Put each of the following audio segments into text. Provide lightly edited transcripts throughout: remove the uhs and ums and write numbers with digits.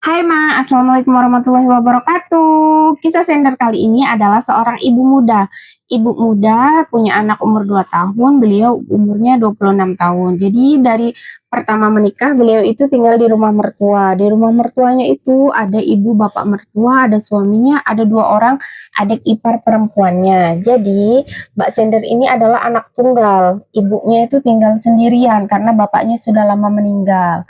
Hai Ma, Assalamualaikum warahmatullahi wabarakatuh. Kisah sender kali ini adalah seorang ibu muda. Ibu muda punya anak umur 2 tahun, beliau umurnya 26 tahun. Jadi dari pertama menikah, beliau itu tinggal di rumah mertua. Di rumah mertuanya itu ada ibu bapak mertua, ada suaminya, ada 2 orang adik ipar perempuannya. Jadi Mbak Sender ini adalah anak tunggal. Ibunya itu tinggal sendirian karena bapaknya sudah lama meninggal.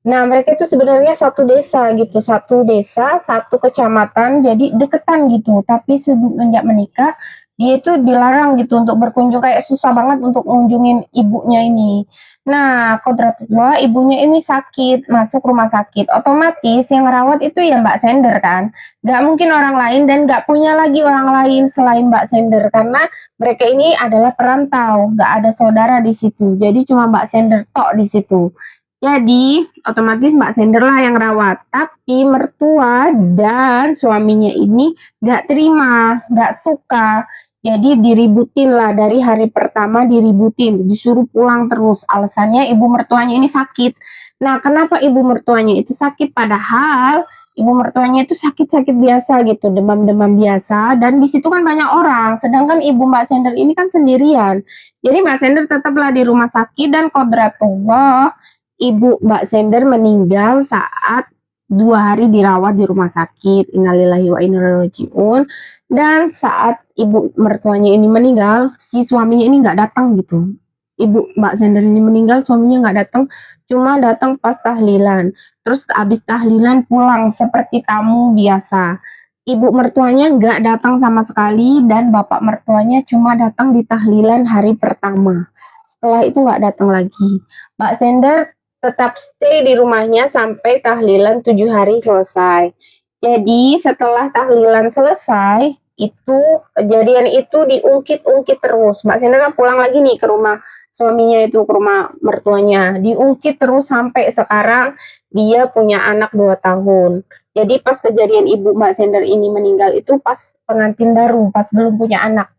Nah, mereka itu sebenarnya satu desa gitu, satu desa, satu kecamatan, jadi deketan gitu. Tapi semenjak menikah, dia itu dilarang gitu untuk berkunjung, kayak susah banget untuk ngunjungin ibunya ini. Nah, kodratullah ibunya ini sakit, masuk rumah sakit. Otomatis yang rawat itu ya Mbak Sender kan. Gak mungkin orang lain dan gak punya lagi orang lain selain Mbak Sender karena mereka ini adalah perantau, gak ada saudara di situ. Jadi cuma Mbak Sender tok di situ. Jadi, otomatis Mbak Sender lah yang rawat. Tapi mertua dan suaminya ini gak terima, gak suka. Jadi diributin lah dari hari pertama diributin, disuruh pulang terus. Alasannya ibu mertuanya ini sakit. Nah, kenapa ibu mertuanya itu sakit? Padahal ibu mertuanya itu sakit-sakit biasa gitu, demam-demam biasa. Dan di situ kan banyak orang. Sedangkan ibu Mbak Sender ini kan sendirian. Jadi Mbak Sender tetaplah di rumah sakit dan kodratullah ibu Mbak Sender meninggal saat 2 hari dirawat di rumah sakit. Innalillahi wa inna ilaihi rajiun. Dan saat ibu mertuanya ini meninggal, si suaminya ini nggak datang gitu. Ibu Mbak Sender ini meninggal, suaminya nggak datang, cuma datang pas tahlilan. Terus habis tahlilan pulang seperti tamu biasa. Ibu mertuanya nggak datang sama sekali dan bapak mertuanya cuma datang di tahlilan hari pertama. Setelah itu nggak datang lagi. Mbak Sender tetap stay di rumahnya sampai tahlilan 7 hari selesai. Jadi setelah tahlilan selesai, itu kejadian itu diungkit-ungkit terus. Mbak Sender kan pulang lagi nih ke rumah suaminya itu, ke rumah mertuanya. Diungkit terus sampai sekarang dia punya anak 2 tahun. Jadi pas kejadian ibu Mbak Sender ini meninggal itu pas pengantin baru, pas belum punya anak.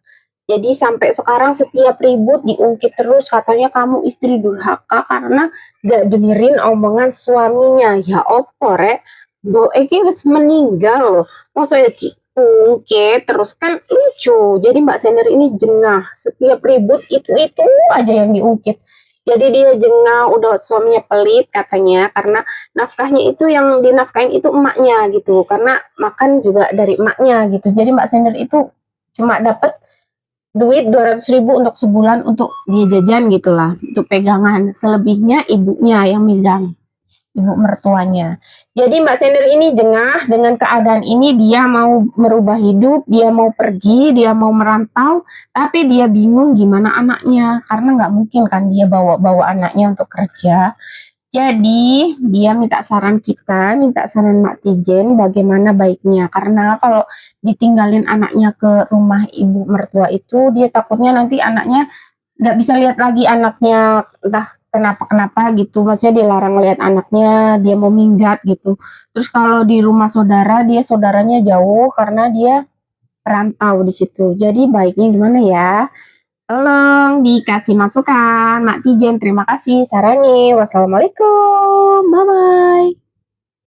Jadi sampai sekarang setiap ribut diungkit terus katanya kamu istri durhaka karena gak dengerin omongan suaminya. Ya opo rek, do iki wis meninggal loh. Maksudnya diungkit terus kan lucu. Jadi Mbak Sender ini jengah. Setiap ribut itu aja yang diungkit. Jadi dia jengah, udah suaminya pelit katanya karena nafkahnya itu yang dinafkahin itu emaknya gitu. Karena makan juga dari emaknya gitu. Jadi Mbak Sender itu cuma dapat duit 200.000 untuk sebulan untuk dia jajan gitulah, untuk pegangan. Selebihnya ibunya yang megang, ibu mertuanya. Jadi Mbak Sender ini jengah dengan keadaan ini, dia mau merubah hidup, dia mau pergi, dia mau merantau, tapi dia bingung gimana anaknya karena nggak mungkin kan dia bawa-bawa anaknya untuk kerja. Jadi dia minta saran kita, minta saran Mak Tijen bagaimana baiknya. Karena kalau ditinggalin anaknya ke rumah ibu mertua itu, dia takutnya nanti anaknya nggak bisa lihat lagi anaknya, entah kenapa-kenapa gitu. Maksudnya dilarang lihat anaknya, dia mau minggat gitu. Terus kalau di rumah saudara, dia saudaranya jauh karena dia perantau di situ. Jadi baiknya gimana ya? Tolong dikasih masukan, Mak Tijen. Terima kasih sarannya. Wassalamualaikum. Bye-bye.